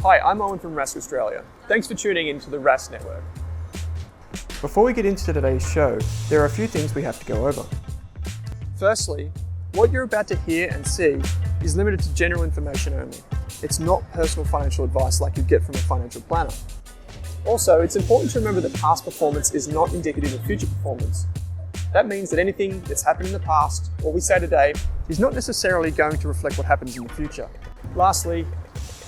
Hi, I'm Owen from Rask Australia. Thanks for tuning in to the Rask Network. Before we get into today's show, there are a few things we have to go over. Firstly, what you're about to hear and see is limited to general information only. It's not personal financial advice like you get from a financial planner. Also, it's important to remember that past performance is not indicative of future performance. That means that anything that's happened in the past, or we say today, is not necessarily going to reflect what happens in the future. Lastly,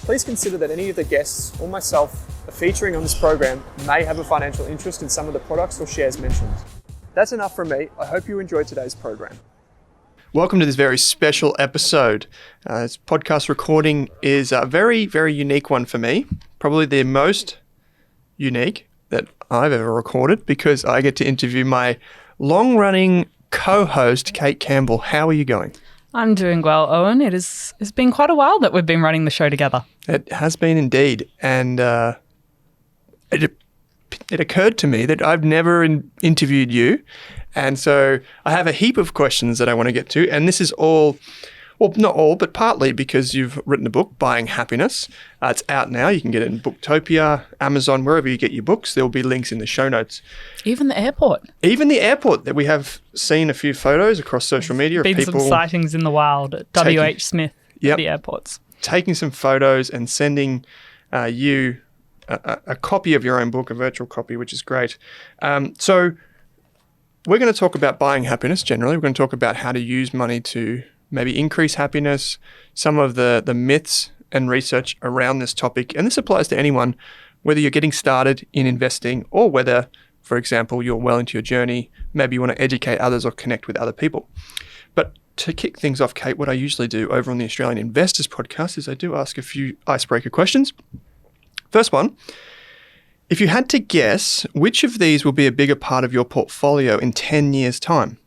please consider that any of the guests or myself are featuring on this program may have a financial interest in some of the products or shares mentioned. That's enough from me. I hope you enjoyed today's program. Welcome to this very special episode. This podcast recording is a very, very unique one for me. Probably the most unique that I've ever recorded because I get to interview my long-running co-host, Kate Campbell. How are you going? I'm doing well, Owen. It's been quite a while that we've been running the show together. It has been indeed. And it occurred to me that I've never interviewed you. And so I have a heap of questions that I want to get to. And this is all, well, not all, but partly because you've written a book, Buying Happiness. It's out now. You can get it in Booktopia, Amazon, wherever you get your books. There will be links in the show notes. Even the airport. Even the airport, that we have seen a few photos across social media of Been people. some sightings in the wild at W.H. Smith at the airports. Taking some photos and sending you a copy of your own book, a virtual copy, which is great. So we're going to talk about buying happiness generally. We're going to talk about how to use money to maybe increase happiness, some of the myths and research around this topic. And this applies to anyone, whether you're getting started in investing or whether, for example, you're well into your journey, maybe you want to educate others or connect with other people. But to kick things off, Kate, what I usually do over on the Australian Investors Podcast is I do ask a few icebreaker questions. First one, if you had to guess, which of these will be a bigger part of your portfolio in 10 years' time?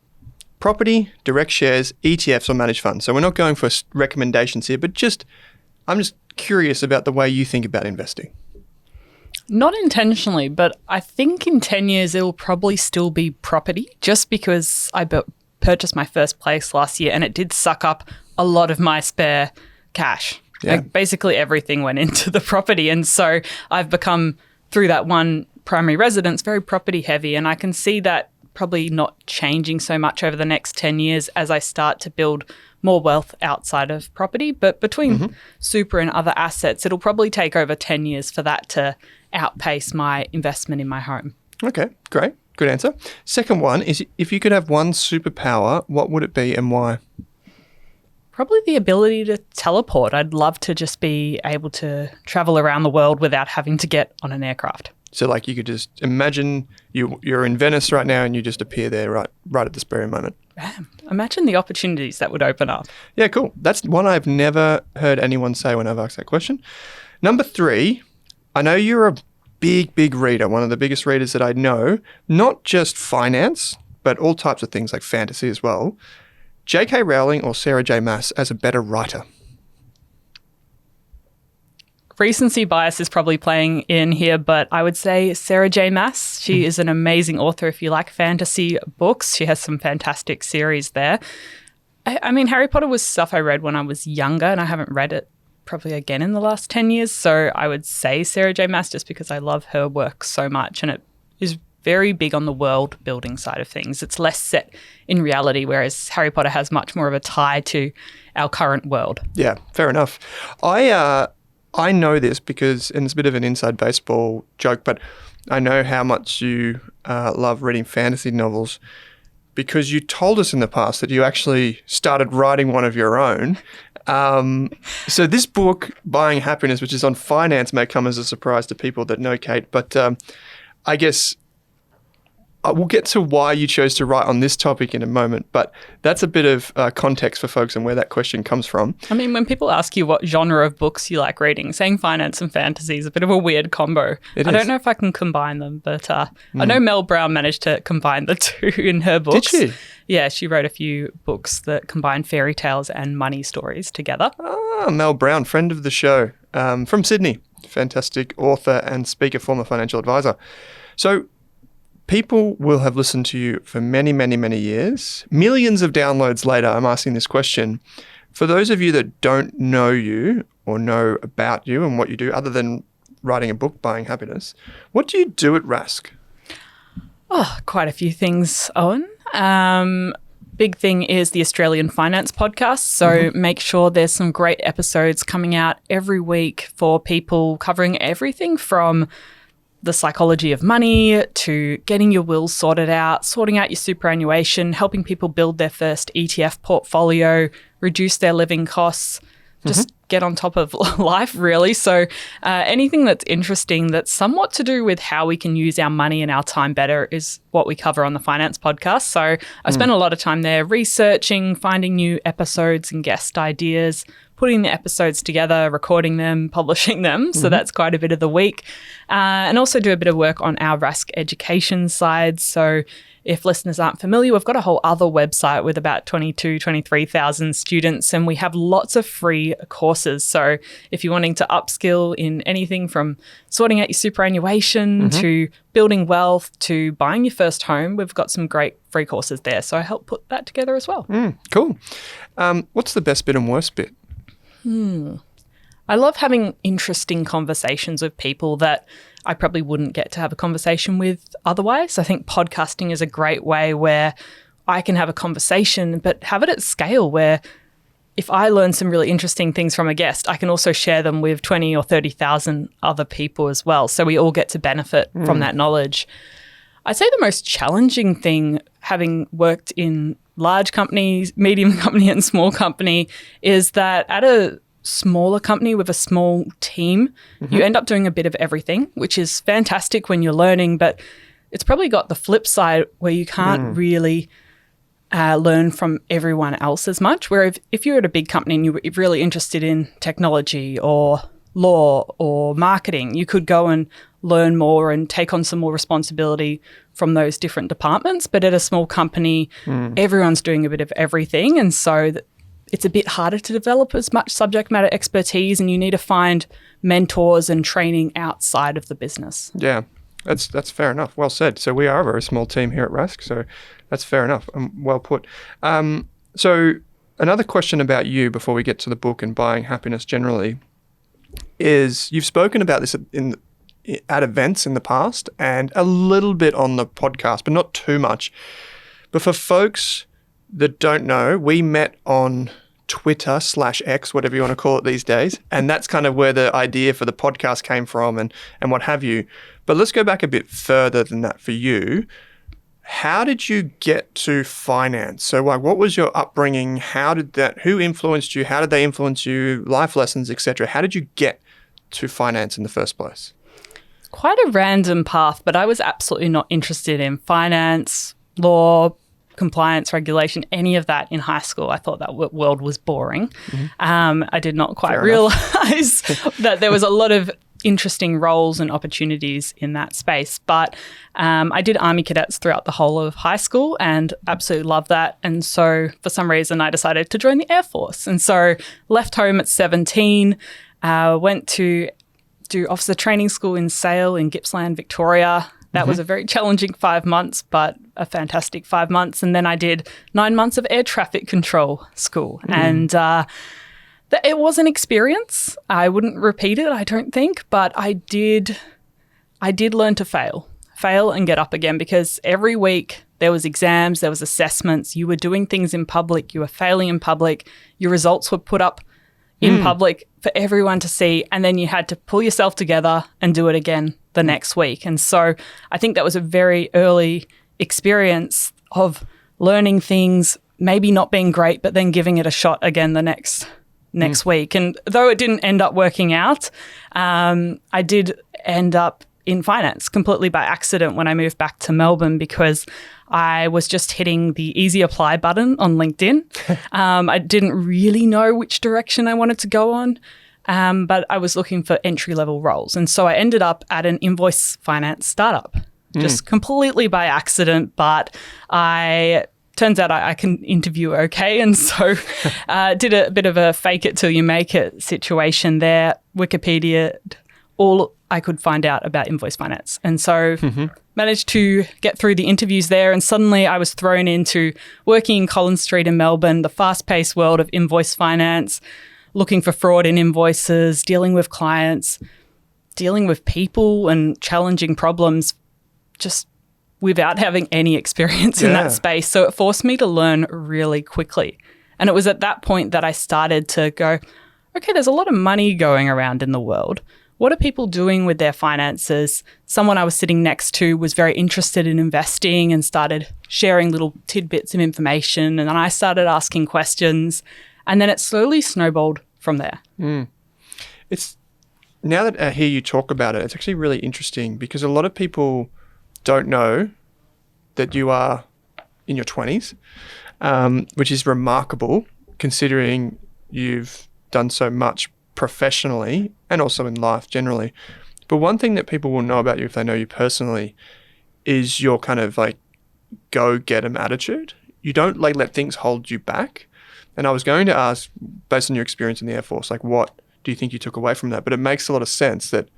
Property, direct shares, ETFs, or managed funds? So we're not going for recommendations here, but I'm just curious about the way you think about investing. Not intentionally, but I think in 10 years it'll probably still be property just because I purchased my first place last year and it did suck up a lot of my spare cash. Yeah. Like basically everything went into the property. And so I've become, through that one primary residence, very property heavy. And I can see that probably not changing so much over the next 10 years as I start to build more wealth outside of property. But between super and other assets, it'll probably take over 10 years for that to outpace my investment in my home. Okay, great. Good answer. Second one is, if you could have one superpower, what would it be and why? Probably the ability to teleport. I'd love to just be able to travel around the world without having to get on an aircraft. So like you could just imagine you're in Venice right now and you just appear there right at this very moment. Imagine the opportunities that would open up. Yeah, cool. That's one I've never heard anyone say when I've asked that question. Number 3, I know you're a big reader, one of the biggest readers that I know, not just finance, but all types of things like fantasy as well. J.K. Rowling or Sarah J. Maas as a better writer? Recency bias is probably playing in here, but I would say Sarah J. Maas. She is an amazing author. If you like fantasy books, she has some fantastic series there. I mean, Harry Potter was stuff I read when I was younger, and I haven't read it probably again in the last 10 years. So I would say Sarah J. Maas just because I love her work so much, and it is very big on the world building side of things. It's less set in reality, whereas Harry Potter has much more of a tie to our current world. Yeah, fair enough. I know this because, and it's a bit of an inside baseball joke, but I know how much you love reading fantasy novels because you told us in the past that you actually started writing one of your own. So this book, Buying Happiness, which is on finance, may come as a surprise to people that know Kate, but I guess we'll get to why you chose to write on this topic in a moment, but that's a bit of context for folks and where that question comes from. I mean, when people ask you what genre of books you like reading, saying finance and fantasy is a bit of a weird combo. I don't know if I can combine them, but I know Mel Brown managed to combine the two in her books. Did she? Yeah, she wrote a few books that combine fairy tales and money stories together. Ah, Mel Brown, friend of the show, from Sydney. Fantastic author and speaker, former financial advisor. So people will have listened to you for many, many, many years. Millions of downloads later, I'm asking this question. For those of you that don't know you, or know about you and what you do other than writing a book, Buying Happiness. What do you do at Rask? Oh, quite a few things, Owen. Big thing is the Australian Finance Podcast. So make sure there's some great episodes coming out every week for people covering everything from the psychology of money to getting your wills sorted out, sorting out your superannuation, helping people build their first ETF portfolio, reduce their living costs, just get on top of life, really. So anything that's interesting that's somewhat to do with how we can use our money and our time better is what we cover on the Finance Podcast. So I spent a lot of time there researching, finding new episodes and guest ideas, putting the episodes together, recording them, publishing them. So that's quite a bit of the week. And also do a bit of work on our Rask education side. So if listeners aren't familiar, we've got a whole other website with about 23,000 students, and we have lots of free courses. So if you're wanting to upskill in anything from sorting out your superannuation to building wealth to buying your first home, we've got some great free courses there. So I help put that together as well. Cool. What's the best bit and worst bit? I love having interesting conversations with people that I probably wouldn't get to have a conversation with otherwise. I think podcasting is a great way where I can have a conversation, but have it at scale where if I learn some really interesting things from a guest, I can also share them with 20 or 30,000 other people as well. So we all get to benefit from that knowledge. I'd say the most challenging thing, having worked in large companies, medium company and small company, is that at a smaller company with a small team, you end up doing a bit of everything, which is fantastic when you're learning, but it's probably got the flip side where you can't really learn from everyone else as much. Where if you're at a big company and you're really interested in technology or law or marketing, you could go and learn more and take on some more responsibility from those different departments. But at a small company, everyone's doing a bit of everything. And so it's a bit harder to develop as much subject matter expertise, and you need to find mentors and training outside of the business. Yeah, that's fair enough. Well said. So we are a very small team here at Rask, so that's fair enough. Well put. So another question about you before we get to the book and Buying Happiness generally is you've spoken about this at events in the past and a little bit on the podcast, but not too much. But for folks that don't know, we met on Twitter /X, whatever you want to call it these days. And that's kind of where the idea for the podcast came from and what have you. But let's go back a bit further than that for you. How did you get to finance? So what was your upbringing? Who influenced you? How did they influence you? Life lessons, etc. How did you get to finance in the first place? Quite a random path, but I was absolutely not interested in finance, law, compliance, regulation, any of that in high school. I thought that world was boring. I did not quite realize that there was a lot of interesting roles and opportunities in that space. But I did Army cadets throughout the whole of high school and absolutely loved that. And so for some reason, I decided to join the Air Force. And so left home at 17, went to do officer training school in Sale in Gippsland, Victoria. That was a very challenging 5 months, but a fantastic 5 months. And then I did 9 months of air traffic control school. And it was an experience. I wouldn't repeat it, I don't think, but I did learn to fail and get up again, because every week there was exams, there was assessments, you were doing things in public, you were failing in public, your results were put up in public for everyone to see, and then you had to pull yourself together and do it again the next week. And so I think that was a very early experience of learning things, maybe not being great, but then giving it a shot again the next week. And though it didn't end up working out, I did end up in finance completely by accident when I moved back to Melbourne, because I was just hitting the easy apply button on LinkedIn. I didn't really know which direction I wanted to go on, but I was looking for entry-level roles. And so I ended up at an invoice finance startup, just completely by accident, but turns out I can interview okay. And so did a bit of a fake it till you make it situation there, Wikipedia'd all I could find out about invoice finance. And so managed to get through the interviews there, and suddenly I was thrown into working in Collins Street in Melbourne, the fast-paced world of invoice finance, looking for fraud in invoices, dealing with clients, dealing with people and challenging problems just without having any experience in that space. So it forced me to learn really quickly. And it was at that point that I started to go, okay, there's a lot of money going around in the world. What are people doing with their finances? Someone I was sitting next to was very interested in investing and started sharing little tidbits of information. And then I started asking questions. And then it slowly snowballed from there. It's now that I hear you talk about it, it's actually really interesting because a lot of people don't know that you are in your 20s, which is remarkable considering you've done so much professionally and also in life generally. But one thing that people will know about you if they know you personally is your kind of like go-get-'em attitude. You don't like let things hold you back. And I was going to ask, based on your experience in the Air Force, like what do you think you took away from that? But it makes a lot of sense that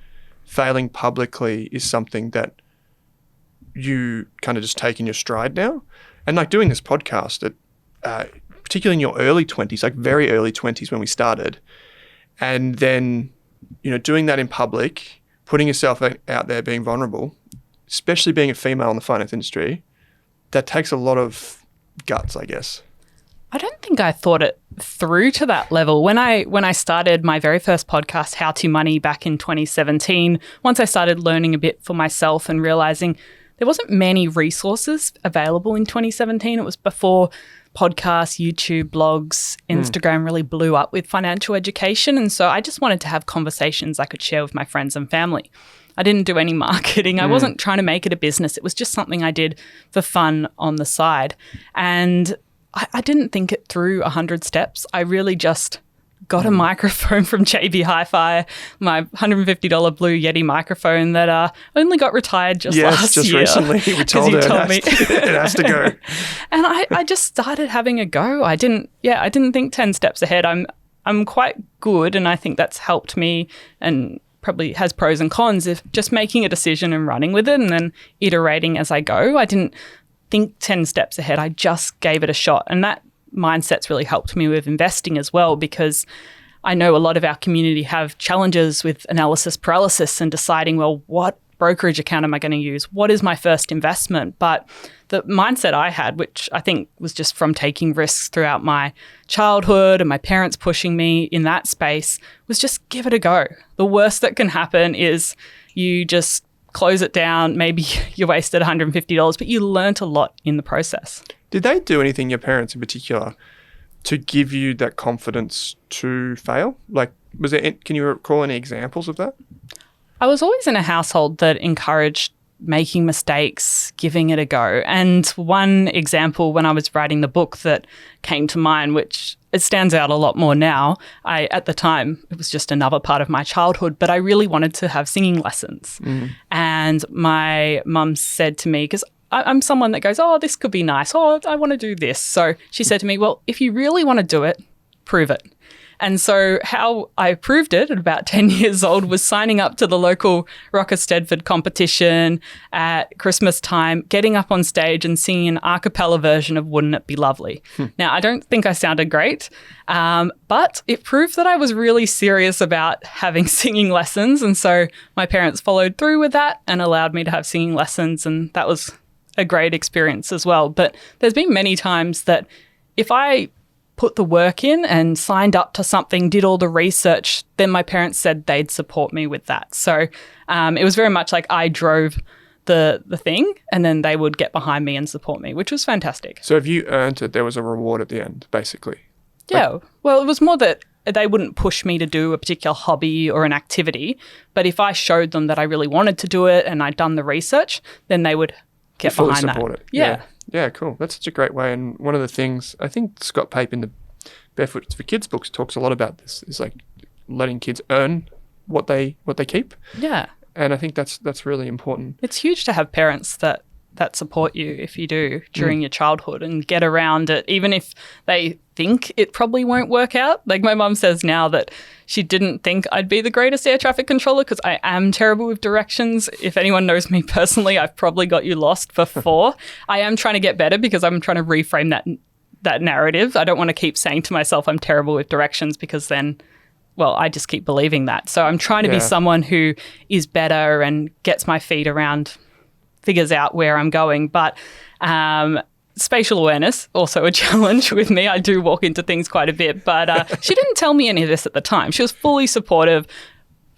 failing publicly is something that you kind of just take in your stride now. And like doing this podcast, particularly in your early 20s, like very early 20s when we started, and then, you know, doing that in public, putting yourself out there, being vulnerable, especially being a female in the finance industry, that takes a lot of guts, I guess. I don't think I thought it through to that level. When I started my very first podcast, How to Money, back in 2017, once I started learning a bit for myself and realizing there wasn't many resources available in 2017. It was before podcasts, YouTube, blogs, Instagram really blew up with financial education. And so I just wanted to have conversations I could share with my friends and family. I didn't do any marketing. I wasn't trying to make it a business. It was just something I did for fun on the side. And I didn't think it through 100 steps. I really just got a microphone from JB Hi-Fi, my $150 Blue Yeti microphone that only got retired just last year. Recently. We told her it has to go. And I just started having a go. I didn't think 10 steps ahead. I'm quite good, and I think that's helped me and probably has pros and cons if just making a decision and running with it and then iterating as I go. I didn't think 10 steps ahead. I just gave it a shot. And that mindset's really helped me with investing as well, because I know a lot of our community have challenges with analysis paralysis and deciding, well, what brokerage account am I going to use? What is my first investment? But the mindset I had, which I think was just from taking risks throughout my childhood and my parents pushing me in that space, was just give it a go. The worst that can happen is you just close it down. Maybe you wasted $150, but you learnt a lot in the process. Did they do anything, your parents in particular, to give you that confidence to fail? Like, can you recall any examples of that? I was always in a household that encouraged making mistakes, giving it a go. And one example when I was writing the book that came to mind, which it stands out a lot more now, at the time, it was just another part of my childhood, but I really wanted to have singing lessons. And my mum said to me, because I'm someone that goes, oh, this could be nice. Oh, I want to do this. So she said to me, well, if you really want to do it, prove it. And so how I proved it at about 10 years old was signing up to the local Rocker Stedford competition at Christmas time, getting up on stage and singing an a cappella version of Wouldn't It Be Lovely? Now, I don't think I sounded great, but it proved that I was really serious about having singing lessons. And so my parents followed through with that and allowed me to have singing lessons. And that was a great experience as well. But there's been many times that if I put the work in and signed up to something, did all the research, then my parents said they'd support me with that. So it was very much like I drove the thing and then they would get behind me and support me, which was fantastic. So if you earned it, there was a reward at the end, basically. Yeah. Well, it was more that they wouldn't push me to do a particular hobby or an activity. But if I showed them that I really wanted to do it and I'd done the research, then they would get fully behind support that. It. Yeah. Yeah, cool. That's such a great way. And one of the things, I think Scott Pape in the Barefoot for Kids books talks a lot about this, is like letting kids earn what they keep. Yeah. And I think that's really important. It's huge to have parents that support you if you do during your childhood and get around it, even if they think it probably won't work out. Like my mum says now that she didn't think I'd be the greatest air traffic controller because I am terrible with directions. If anyone knows me personally, I've probably got you lost before. I am trying to get better because I'm trying to reframe that that narrative. I don't want to keep saying to myself I'm terrible with directions, because then, well, I just keep believing that. So I'm trying to be someone who is better and gets my feet around, figures out where I'm going. But spatial awareness, also a challenge with me. I do walk into things quite a bit, but she didn't tell me any of this at the time. She was fully supportive.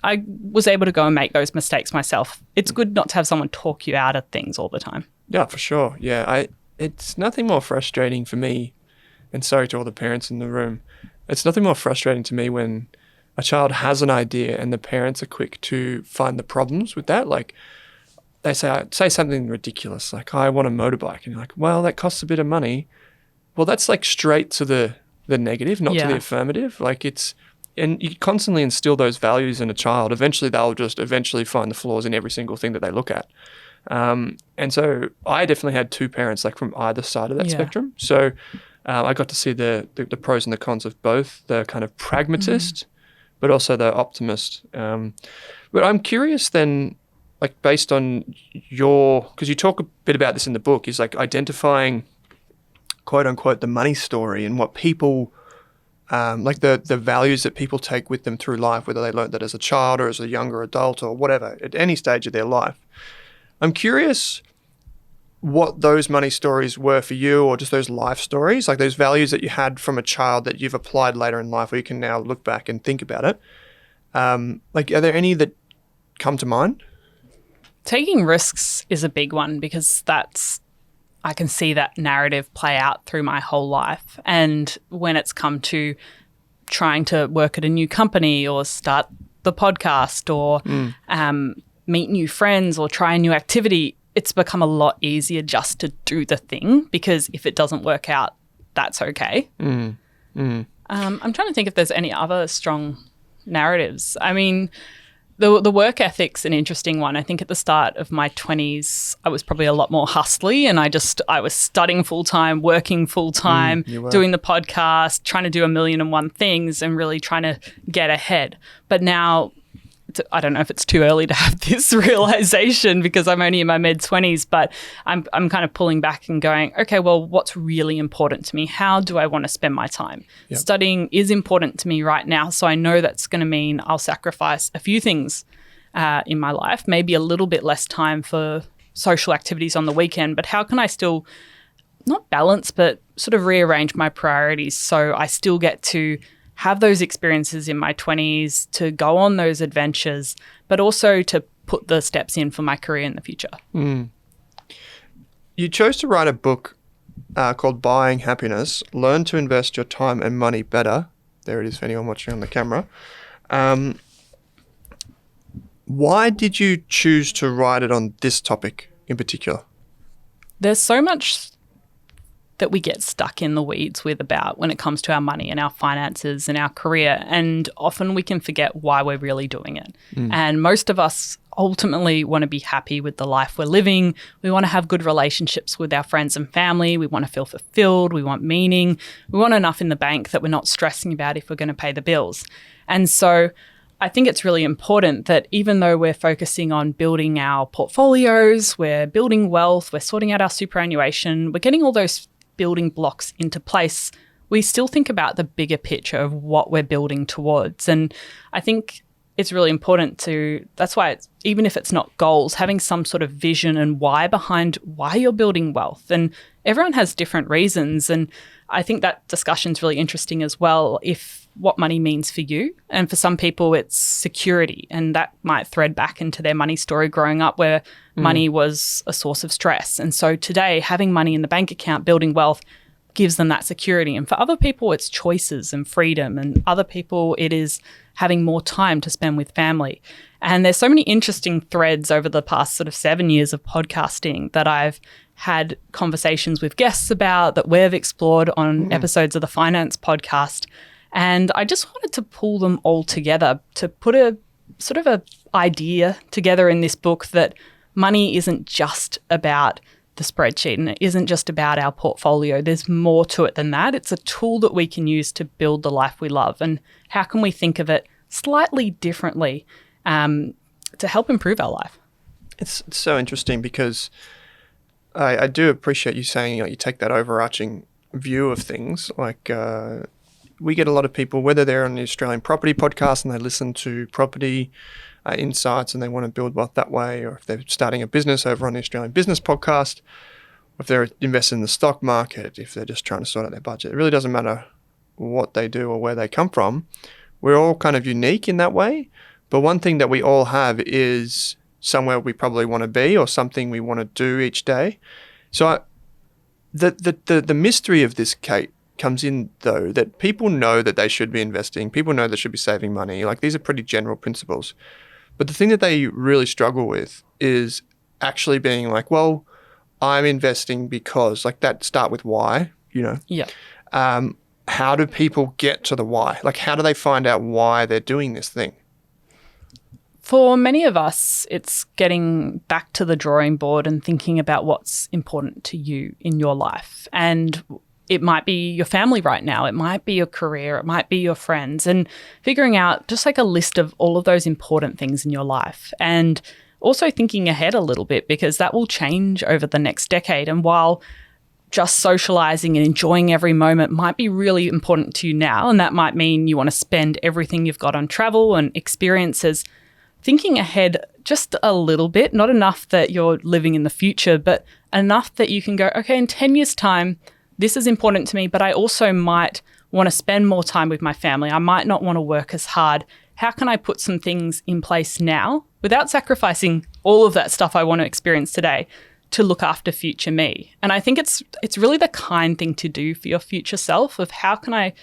I was able to go and make those mistakes myself. It's good not to have someone talk you out of things all the time. Yeah, for sure. Yeah, it's nothing more frustrating for me, and sorry to all the parents in the room, it's nothing more frustrating to me when a child has an idea and the parents are quick to find the problems with that. Like, they say something ridiculous, like, I want a motorbike. And you're like, well, that costs a bit of money. Well, that's like straight to the negative, not to the affirmative. Like, and you constantly instill those values in a child. Eventually, they'll just find the flaws in every single thing that they look at. And so I definitely had two parents, like, from either side of that spectrum. So I got to see the pros and the cons of both, the kind of pragmatist, but also the optimist. But I'm curious then, like, based on because you talk a bit about this in the book, is like identifying, quote unquote, the money story and what people, like the values that people take with them through life, whether they learned that as a child or as a younger adult or whatever, at any stage of their life. I'm curious what those money stories were for you, or just those life stories, like those values that you had from a child that you've applied later in life, where you can now look back and think about it. Like, are there any that come to mind? Taking risks is a big one, because I can see that narrative play out through my whole life. And when it's come to trying to work at a new company or start the podcast or meet new friends or try a new activity, it's become a lot easier just to do the thing, because if it doesn't work out, that's okay. I'm trying to think if there's any other strong narratives. I mean, the work ethic's an interesting one. I think at the start of my 20s, I was probably a lot more hustly, and I was studying full-time, working full-time, doing the podcast, trying to do 1,000,001 things and really trying to get ahead. But now, I don't know if it's too early to have this realization, because I'm only in my mid-20s, but I'm kind of pulling back and going, okay, well, what's really important to me? How do I want to spend my time? Yep. Studying is important to me right now, so I know that's going to mean I'll sacrifice a few things in my life, maybe a little bit less time for social activities on the weekend, but how can I still not balance, but sort of rearrange my priorities so I still get to have those experiences in my 20s, to go on those adventures, but also to put the steps in for my career in the future. You chose to write a book called Buying Happiness, Learn to Invest Your Time and Money Better. There it is for anyone watching on the camera. Why did you choose to write it on this topic in particular? There's so much that we get stuck in the weeds with about when it comes to our money and our finances and our career. And often we can forget why we're really doing it. And most of us ultimately want to be happy with the life we're living. We want to have good relationships with our friends and family. We want to feel fulfilled. We want meaning. We want enough in the bank that we're not stressing about if we're going to pay the bills. And so I think it's really important that even though we're focusing on building our portfolios, we're building wealth, we're sorting out our superannuation, we're getting all those building blocks into place, we still think about the bigger picture of what we're building towards. And I think it's really important that's why even if it's not goals, having some sort of vision and why behind why you're building wealth. And everyone has different reasons. And I think that discussion's really interesting as well, if what money means for you. And for some people, it's security. And that might thread back into their money story growing up, where money was a source of stress. And so today, having money in the bank account, building wealth, gives them that security. And for other people, it's choices and freedom. And other people, it is having more time to spend with family. And there's so many interesting threads over the past sort of 7 years of podcasting that I've had conversations with guests about, that we've explored on episodes of the Finance Podcast. And I just wanted to pull them all together to put a sort of a idea together in this book that money isn't just about the spreadsheet and it isn't just about our portfolio. There's more to it than that. It's a tool that we can use to build the life we love. And how can we think of it slightly differently to help improve our life? It's so interesting, because I do appreciate you saying, you take that overarching view of things. Like we get a lot of people, whether they're on the Australian Property Podcast and they listen to property insights and they want to build wealth that way, or if they're starting a business over on the Australian Business Podcast, or if they're invested in the stock market, if they're just trying to sort out their budget. It really doesn't matter what they do or where they come from. We're all kind of unique in that way. But one thing that we all have is somewhere we probably want to be or something we want to do each day. So the mystery of this, Kate, comes in, though, that people know that they should be investing. People know they should be saving money. Like, these are pretty general principles. But the thing that they really struggle with is actually being like, well, I'm investing because, like, that start with why, you know? Yeah. How do people get to the why? Like, how do they find out why they're doing this thing? For many of us, it's getting back to the drawing board and thinking about what's important to you in your life. And it might be your family right now. It might be your career. It might be your friends. And figuring out just like a list of all of those important things in your life. And also thinking ahead a little bit, because that will change over the next decade. And while just socializing and enjoying every moment might be really important to you now, and that might mean you want to spend everything you've got on travel and experiences, thinking ahead just a little bit, not enough that you're living in the future, but enough that you can go, okay, in 10 years' time, this is important to me, but I also might want to spend more time with my family. I might not want to work as hard. How can I put some things in place now without sacrificing all of that stuff I want to experience today to look after future me? And I think it's really the kind thing to do for your future self of how can I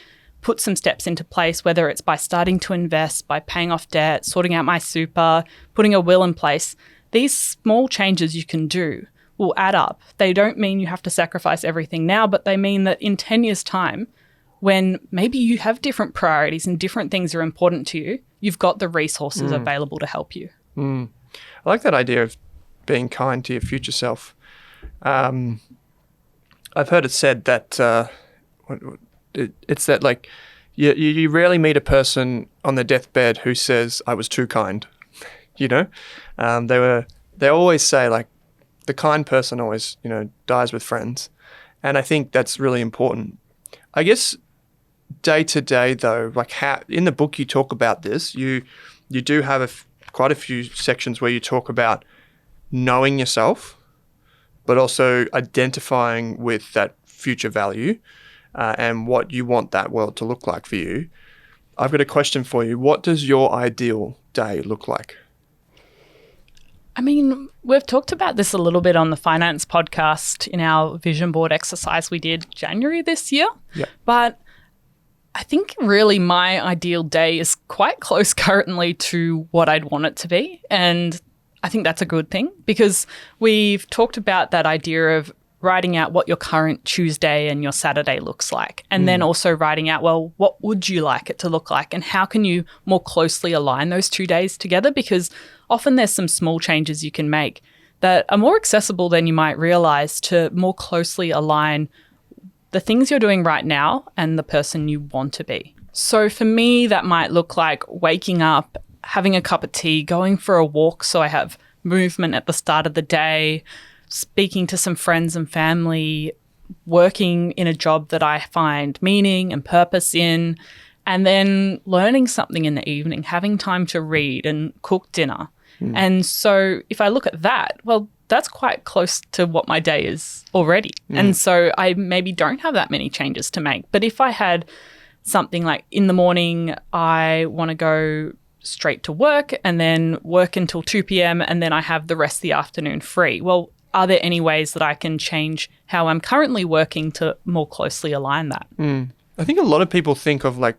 put some steps into place, whether it's by starting to invest, by paying off debt, sorting out my super, putting a will in place. These small changes you can do will add up. They don't mean you have to sacrifice everything now, but they mean that in 10 years' time, when maybe you have different priorities and different things are important to you, you've got the resources available to help you. I like that idea of being kind to your future self. I've heard it said that it's that, like, you rarely meet a person on their deathbed who says, I was too kind, you know? They always say, like, the kind person always, you know, dies with friends. And I think that's really important. I guess day to day, though, like, how in the book you talk about this, you do have quite a few sections where you talk about knowing yourself, but also identifying with that future value and what you want that world to look like for you. I've got a question for you. What does your ideal day look like? I mean, we've talked about this a little bit on the finance podcast in our vision board exercise we did January this year. Yeah. But I think really my ideal day is quite close currently to what I'd want it to be. And I think that's a good thing, because we've talked about that idea of writing out what your current Tuesday and your Saturday looks like. And then also writing out, well, what would you like it to look like? And how can you more closely align those 2 days together? Because often there's some small changes you can make that are more accessible than you might realize to more closely align the things you're doing right now and the person you want to be. So for me, that might look like waking up, having a cup of tea, going for a walk so I have movement at the start of the day, speaking to some friends and family, working in a job that I find meaning and purpose in, and then learning something in the evening, having time to read and cook dinner. And so if I look at that, well, that's quite close to what my day is already. And so I maybe don't have that many changes to make. But if I had something like in the morning, I want to go straight to work and then work until 2 p.m. and then I have the rest of the afternoon free. Well, are there any ways that I can change how I'm currently working to more closely align that? I think a lot of people think of, like,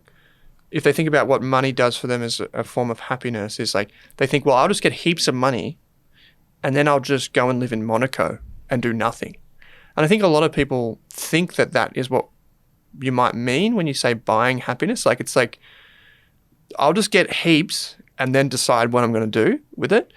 if they think about what money does for them as a form of happiness, is like they think, well, I'll just get heaps of money and then I'll just go and live in Monaco and do nothing. And I think a lot of people think that that is what you might mean when you say buying happiness. Like, it's like, I'll just get heaps and then decide what I'm going to do with it.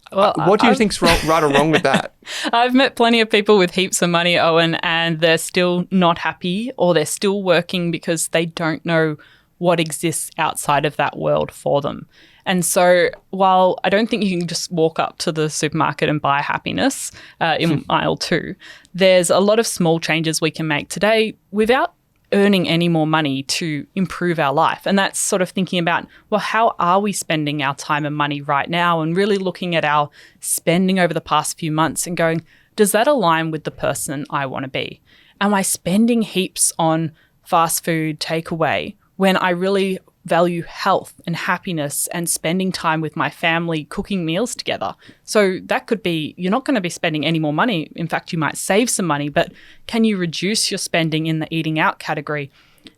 What do you think's right or wrong with that? I've met plenty of people with heaps of money, Owen, and they're still not happy, or they're still working because they don't know what exists outside of that world for them. And so while I don't think you can just walk up to the supermarket and buy happiness in aisle 2, there's a lot of small changes we can make today without earning any more money to improve our life. And that's sort of thinking about, well, how are we spending our time and money right now? And really looking at our spending over the past few months and going, does that align with the person I want to be? Am I spending heaps on fast food, takeaway, when I really value health and happiness and spending time with my family, cooking meals together? So that could be, you're not going to be spending any more money. In fact, you might save some money, but can you reduce your spending in the eating out category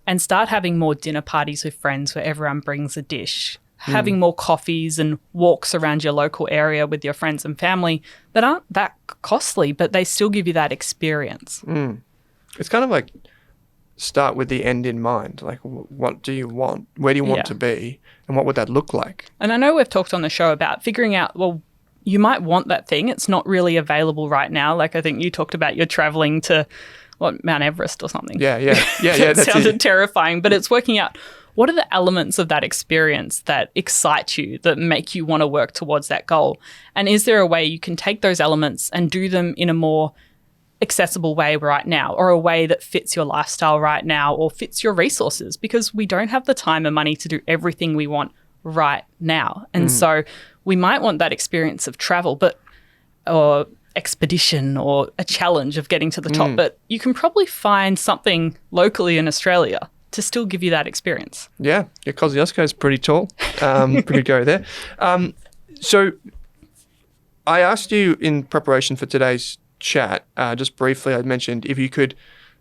and start having more dinner parties with friends where everyone brings a dish, having more coffees and walks around your local area with your friends and family that aren't that costly, but they still give you that experience. It's kind of like start with the end in mind. Like, what do you want? Where do you want to be? And what would that look like? And I know we've talked on the show about figuring out, well, you might want that thing. It's not really available right now. Like I think you talked about you're traveling to, Mount Everest or something. Yeah. That sounded terrifying, but it's working out what are the elements of that experience that excite you, that make you want to work towards that goal? And is there a way you can take those elements and do them in a more accessible way right now, or a way that fits your lifestyle right now or fits your resources? Because we don't have the time and money to do everything we want right now. And so we might want that experience of travel, or expedition, or a challenge of getting to the top, but you can probably find something locally in Australia to still give you that experience. Yeah, Kosciuszko is pretty tall. Pretty go there. So I asked you in preparation for today's chat, just briefly, I mentioned if you could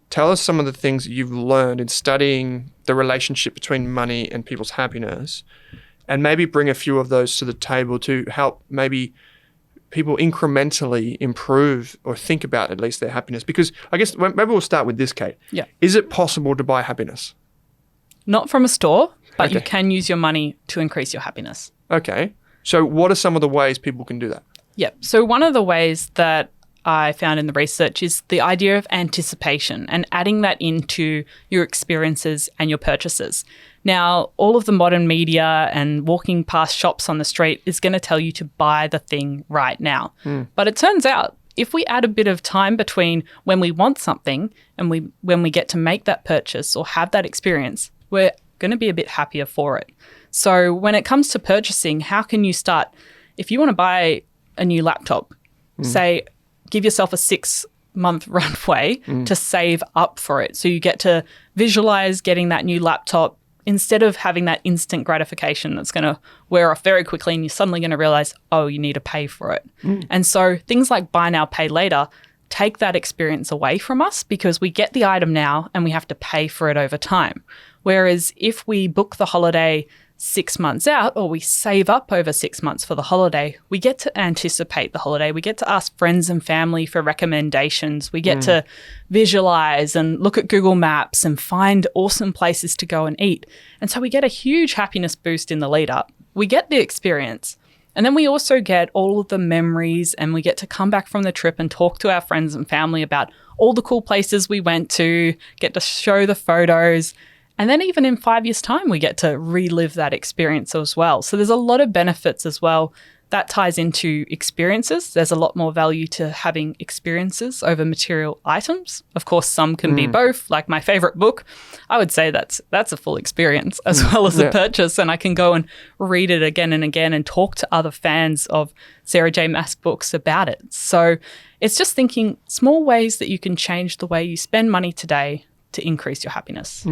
tell us some of the things that you've learned in studying the relationship between money and people's happiness, and maybe bring a few of those to the table to help maybe people incrementally improve or think about at least their happiness. Because I guess maybe we'll start with this, Kate. Yeah. Is it possible to buy happiness? Not from a store, but you Okay. can use your money to increase your happiness. Okay. So what are some of the ways people can do that? Yep. So one of the ways that I found in the research is the idea of anticipation and adding that into your experiences and your purchases. Now, all of the modern media and walking past shops on the street is going to tell you to buy the thing right now. But it turns out if we add a bit of time between when we want something and when we get to make that purchase or have that experience, we're going to be a bit happier for it. So when it comes to purchasing, how can you start? If you want to buy a new laptop, say, give yourself a 6-month runway to save up for it. So you get to visualize getting that new laptop instead of having that instant gratification that's going to wear off very quickly and you're suddenly going to realize, oh, you need to pay for it. And so things like buy now, pay later take that experience away from us because we get the item now and we have to pay for it over time. Whereas if we book the holiday 6 months out, or we save up over 6 months for the holiday, we get to anticipate the holiday. We get to ask friends and family for recommendations. We get to visualize and look at Google Maps and find awesome places to go and eat. And so we get a huge happiness boost in the lead up. We get the experience. And then we also get all of the memories, and we get to come back from the trip and talk to our friends and family about all the cool places we went to, get to show the photos. And then even in 5 years' time, we get to relive that experience as well. So there's a lot of benefits as well. That ties into experiences. There's a lot more value to having experiences over material items. Of course, some can be both. Like my favorite book, I would say that's a full experience as well as a purchase. And I can go and read it again and again and talk to other fans of Sarah J. Maas books about it. So it's just thinking small ways that you can change the way you spend money today to increase your happiness.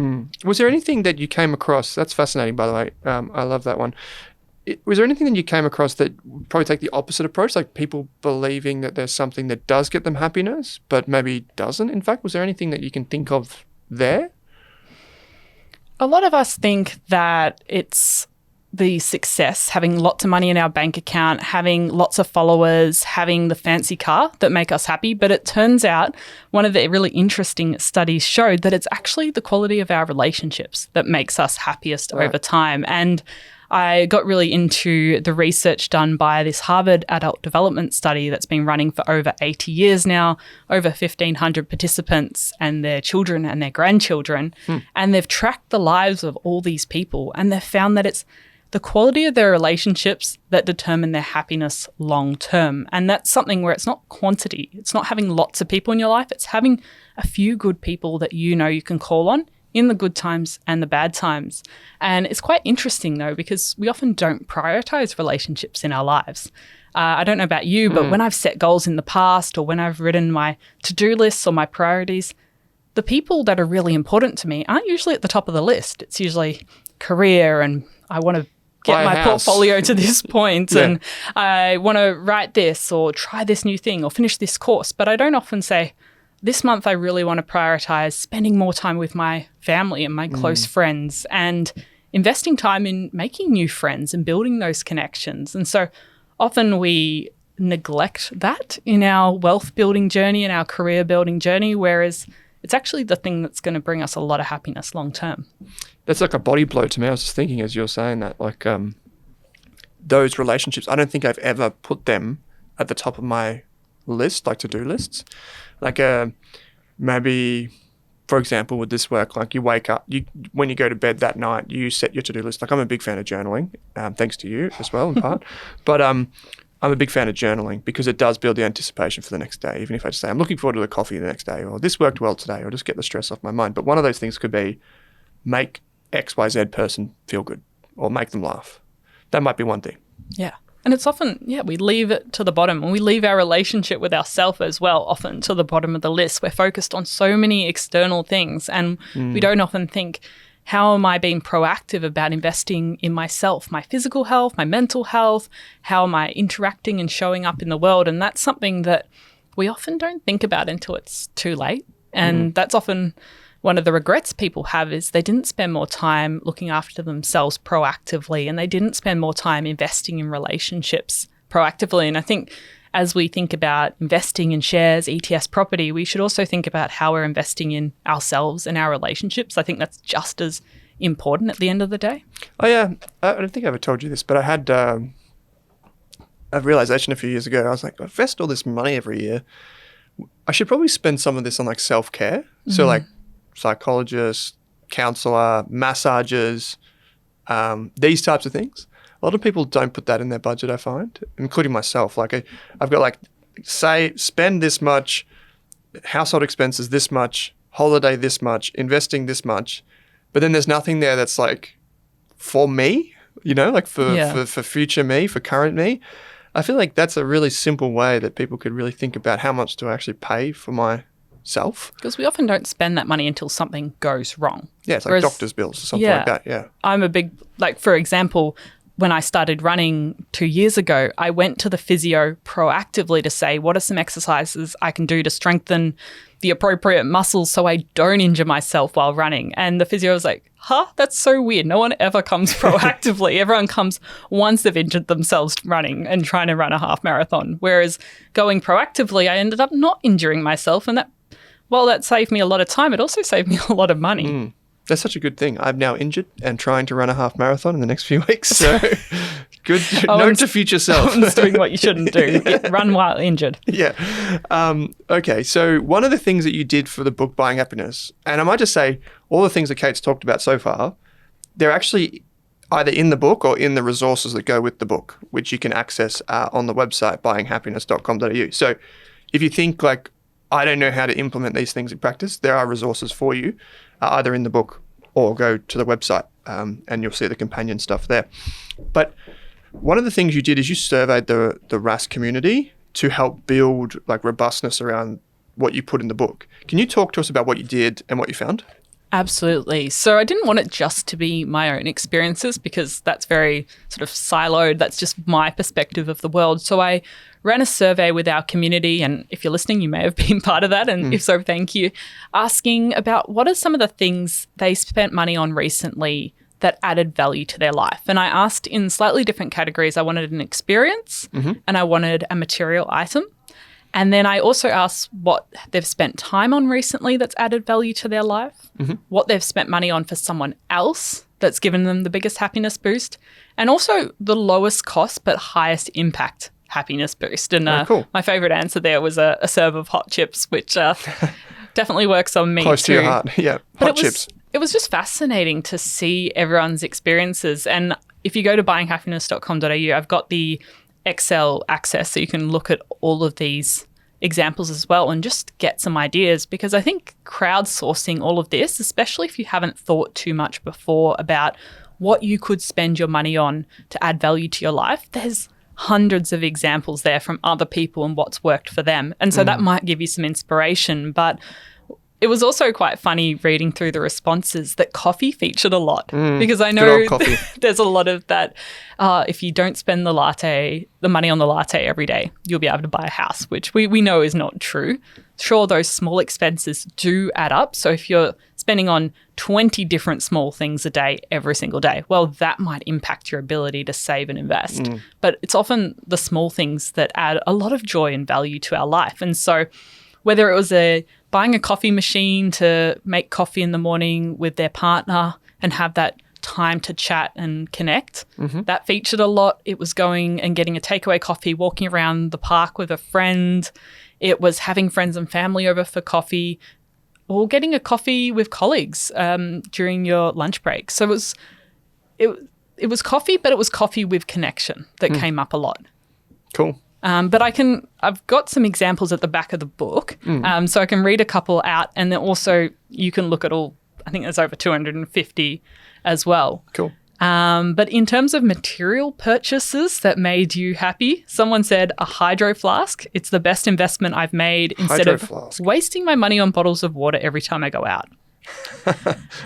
Was there anything that you came across? That's fascinating, by the way. I love that one. Was there anything that you came across that would probably take the opposite approach, like people believing that there's something that does get them happiness, but maybe doesn't? In fact, was there anything that you can think of there? A lot of us think that it's the success, having lots of money in our bank account, having lots of followers, having the fancy car that make us happy. But it turns out one of the really interesting studies showed that it's actually the quality of our relationships that makes us happiest over time. And I got really into the research done by this Harvard adult development study that's been running for over 80 years now, over 1,500 participants and their children and their grandchildren. And they've tracked the lives of all these people, and they've found that it's the quality of their relationships that determine their happiness long term. And that's something where it's not quantity. It's not having lots of people in your life. It's having a few good people that you know you can call on in the good times and the bad times. And it's quite interesting, though, because we often don't prioritize relationships in our lives. I don't know about you, but when I've set goals in the past or when I've written my to-do lists or my priorities, the people that are really important to me aren't usually at the top of the list. It's usually career, and I want to get my portfolio to this point and I want to write this or try this new thing or finish this course. But I don't often say, this month I really want to prioritize spending more time with my family and my close friends and investing time in making new friends and building those connections. And so often we neglect that in our wealth building journey and our career building journey, whereas it's actually the thing that's going to bring us a lot of happiness long term. That's like a body blow to me. I was just thinking as you're saying that, like those relationships, I don't think I've ever put them at the top of my list, like to-do lists. Like maybe, for example, with this work, like you wake up, when you go to bed that night, you set your to-do list. Like I'm a big fan of journaling, thanks to you as well in part. But I'm a big fan of journaling because it does build the anticipation for the next day. Even if I just say, I'm looking forward to the coffee the next day, or this worked well today, or just get the stress off my mind. But one of those things could be make XYZ person feel good or make them laugh. That might be one thing. Yeah. And it's often, we leave it to the bottom, and we leave our relationship with ourselves as well often to the bottom of the list. We're focused on so many external things, and we don't often think, how am I being proactive about investing in myself, my physical health, my mental health? How am I interacting and showing up in the world? And that's something that we often don't think about until it's too late. And that's often one of the regrets people have, is they didn't spend more time looking after themselves proactively, and they didn't spend more time investing in relationships proactively. And I think as we think about investing in shares, ETS, property, we should also think about how we're investing in ourselves and our relationships. I think that's just as important at the end of the day. Oh, yeah. I don't think I ever told you this, but I had a realization a few years ago. I was like, I invest all this money every year. I should probably spend some of this on like self-care. So like psychologists, counselor, massages, these types of things. A lot of people don't put that in their budget, I find, including myself. Like I've got like, say, spend this much, household expenses this much, holiday this much, investing this much, but then there's nothing there that's like for me, like for future me, for current me. I feel like that's a really simple way that people could really think about how much do I actually pay for myself. Because we often don't spend that money until something goes wrong. Yeah, it's like doctor's bills or something like that, yeah. I'm a big, for example, when I started running 2 years ago, I went to the physio proactively to say, what are some exercises I can do to strengthen the appropriate muscles so I don't injure myself while running? And the physio was like, that's so weird. No one ever comes proactively. Everyone comes once they've injured themselves running and trying to run a half marathon. Whereas going proactively, I ended up not injuring myself. And while that saved me a lot of time, it also saved me a lot of money. That's such a good thing. I'm now injured and trying to run a half marathon in the next few weeks. So good note to future self. Owen's doing what you shouldn't do. Run while injured. Yeah. Okay. So one of the things that you did for the book Buying Happiness, and I might just say all the things that Kate's talked about so far, they're actually either in the book or in the resources that go with the book, which you can access on the website buyinghappiness.com.au. So if you think like, I don't know how to implement these things in practice, there are resources for you, either in the book or go to the website and you'll see the companion stuff there. But one of the things you did is you surveyed the Rask community to help build like robustness around what you put in the book. Can you talk to us about what you did and what you found? Absolutely. So I didn't want it just to be my own experiences because that's very sort of siloed. That's just my perspective of the world. So I ran a survey with our community, and if you're listening, you may have been part of that, and if so, thank you, asking about what are some of the things they spent money on recently that added value to their life. And I asked in slightly different categories. I wanted an experience and I wanted a material item. And then I also ask what they've spent time on recently that's added value to their life, what they've spent money on for someone else that's given them the biggest happiness boost, and also the lowest cost but highest impact happiness boost. And cool. my favorite answer there was a serve of hot chips, which definitely works on me Close too. to your heart. Yeah, But hot chips. It was just fascinating to see everyone's experiences. And if you go to buyinghappiness.com.au, I've got the Excel access so you can look at all of these examples as well and just get some ideas, because I think crowdsourcing all of this, especially if you haven't thought too much before about what you could spend your money on to add value to your life, there's hundreds of examples there from other people and what's worked for them. And so that might give you some inspiration. But it was also quite funny reading through the responses that coffee featured a lot, because I know there's a lot of that. If you don't spend the money on the latte every day, you'll be able to buy a house, which we know is not true. Sure, those small expenses do add up. So if you're spending on 20 different small things a day every single day, well, that might impact your ability to save and invest. But it's often the small things that add a lot of joy and value to our life. And so whether it was buying a coffee machine to make coffee in the morning with their partner and have that time to chat and connect, that featured a lot. It was going and getting a takeaway coffee, walking around the park with a friend. It was having friends and family over for coffee, or getting a coffee with colleagues during your lunch break. So it was coffee, but it was coffee with connection that came up a lot. Cool. But I've got some examples at the back of the book, so I can read a couple out, and then also you can look at all, I think there's over 250 as well. Cool. But in terms of material purchases that made you happy, someone said a hydro flask. It's the best investment I've made instead of wasting my money on bottles of water every time I go out.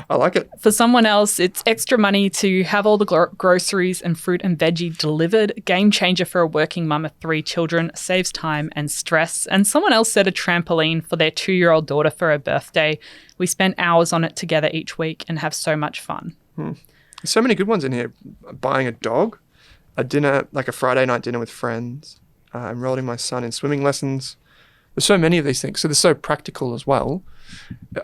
I like it. For someone else, it's extra money to have all the groceries and fruit and veggie delivered. Game changer for a working mum of 3 children. Saves time and stress. And someone else said a trampoline for their 2-year-old daughter for her birthday. We spent hours on it together each week and have so much fun. So many good ones in here. Buying a dog, a dinner, like a Friday night dinner with friends, enrolling my son in swimming lessons. There's so many of these things. So they're so practical as well.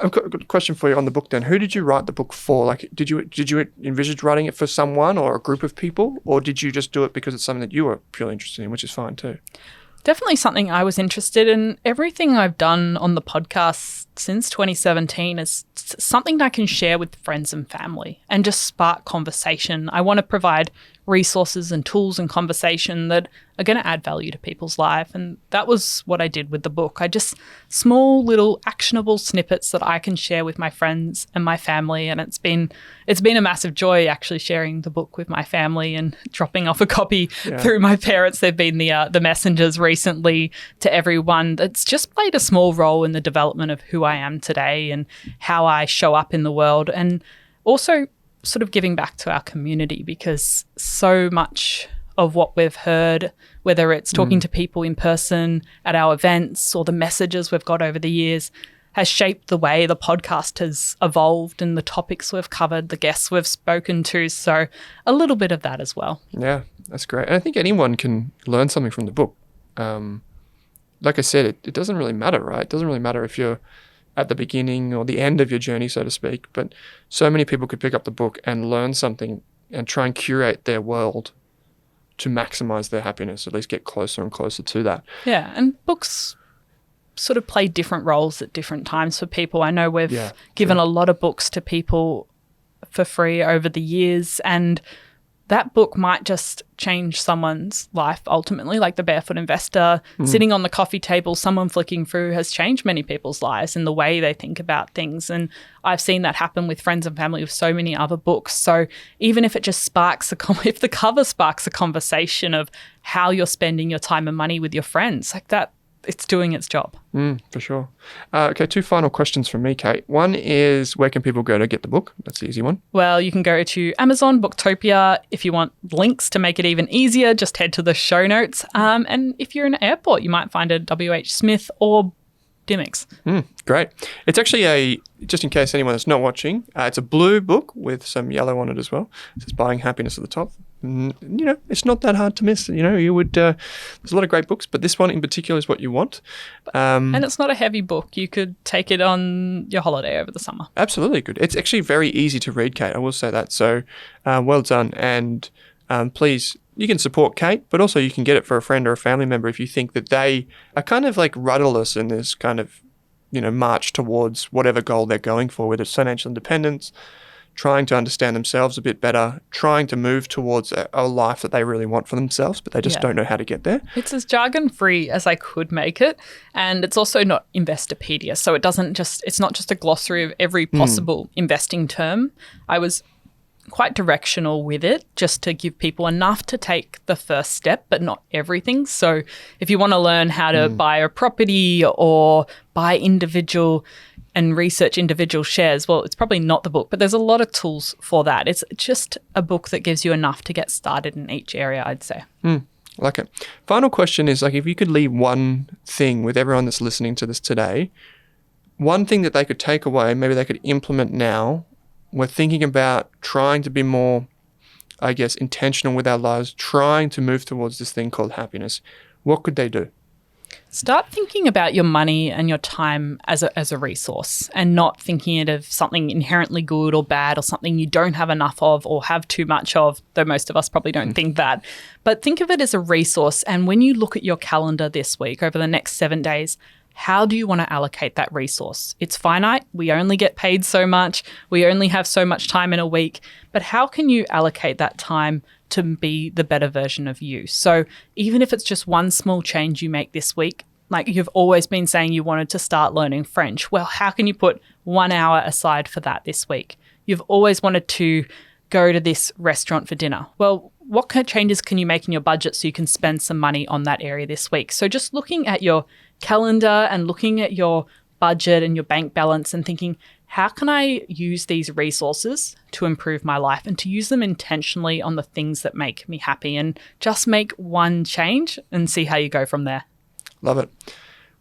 I've got a question for you on the book then. Who did you write the book for? Like, did you envisage writing it for someone or a group of people? Or did you just do it because it's something that you were purely interested in, which is fine too? Definitely something I was interested in. Everything I've done on the podcast since 2017 is something that I can share with friends and family and just spark conversation. I want to provide resources and tools and conversation that are going to add value to people's life. And that was what I did with the book. Small little actionable snippets that I can share with my friends and my family. And it's been a massive joy actually sharing the book with my family and dropping off a copy through my parents. They've been the messengers recently to everyone. That's just played a small role in the development of who I am today and how I show up in the world. And also sort of giving back to our community, because so much of what we've heard, whether it's talking to people in person at our events or the messages we've got over the years, has shaped the way the podcast has evolved and the topics we've covered, the guests we've spoken to. So a little bit of that as well. Yeah, that's great. And I think anyone can learn something from the book. Like I said, it doesn't really matter, right? It doesn't really matter if you're at the beginning or the end of your journey, so to speak. But so many people could pick up the book and learn something and try and curate their world to maximize their happiness, at least get closer and closer to that. Yeah, and books sort of play different roles at different times for people. I know we've given a lot of books to people for free over the years, and that book might just change someone's life ultimately, like The Barefoot Investor. Sitting on the coffee table, someone flicking through has changed many people's lives in the way they think about things. And I've seen that happen with friends and family with so many other books. So even if it just sparks if the cover sparks a conversation of how you're spending your time and money with your friends, like that, it's doing its job. For sure. Okay, 2 final questions from me, Kate. One is, where can people go to get the book? That's the easy one. Well, you can go to Amazon, Booktopia. If you want links to make it even easier, just head to the show notes. And if you're in an airport, you might find a W.H. Smith or Dymocks. Great. It's actually just in case anyone is not watching, it's a blue book with some yellow on it as well. It says Buying Happiness at the top. it's not that hard to miss. You would. There's a lot of great books, but this one in particular is what you want. And it's not a heavy book. You could take it on your holiday over the summer. Absolutely good. It's actually very easy to read, Kate. I will say that. So, well done. And please, you can support Kate, but also you can get it for a friend or a family member if you think that they are kind of like rudderless in this kind of, march towards whatever goal they're going for, whether it's financial independence, trying to understand themselves a bit better, trying to move towards a life that they really want for themselves, but they just don't know how to get there. It's as jargon-free as I could make it, and it's also not Investopedia, so it's not just a glossary of every possible investing term. I was quite directional with it, just to give people enough to take the first step, but not everything. So if you want to learn how to buy a property or buy individual and research individual shares, well, it's probably not the book, but there's a lot of tools for that. It's just a book that gives you enough to get started in each area, I'd say. Like it. Final question is, if you could leave one thing with everyone that's listening to this today, one thing that they could take away, maybe they could implement now. We're thinking about trying to be more, intentional with our lives, trying to move towards this thing called happiness. What could they do? Start thinking about your money and your time as a resource, and not thinking it of something inherently good or bad or something you don't have enough of or have too much of, though most of us probably don't think that. But think of it as a resource. And when you look at your calendar this week, over the next 7 days, how do you want to allocate that resource? It's finite. We only get paid so much. We only have so much time in a week. But how can you allocate that time to be the better version of you? So even if it's just one small change you make this week, like you've always been saying you wanted to start learning French. Well, how can you put 1 hour aside for that this week? You've always wanted to go to this restaurant for dinner. Well, what kind of changes can you make in your budget so you can spend some money on that area this week? So just looking at your calendar and looking at your budget and your bank balance and thinking, how can I use these resources to improve my life and to use them intentionally on the things that make me happy, and just make one change and see how you go from there. Love it.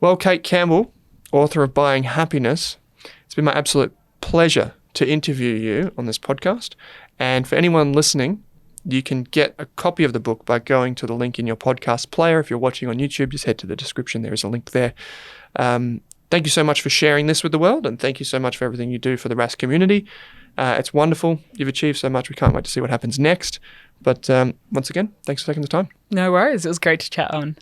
Well, Kate Campbell, author of Buying Happiness, it's been my absolute pleasure to interview you on this podcast. And for anyone listening, you can get a copy of the book by going to the link in your podcast player. If you're watching on YouTube, just head to the description. There is a link there. Thank you so much for sharing this with the world, and thank you so much for everything you do for the Rask community. It's wonderful. You've achieved so much. We can't wait to see what happens next. But once again, thanks for taking the time. No worries. It was great to chat on.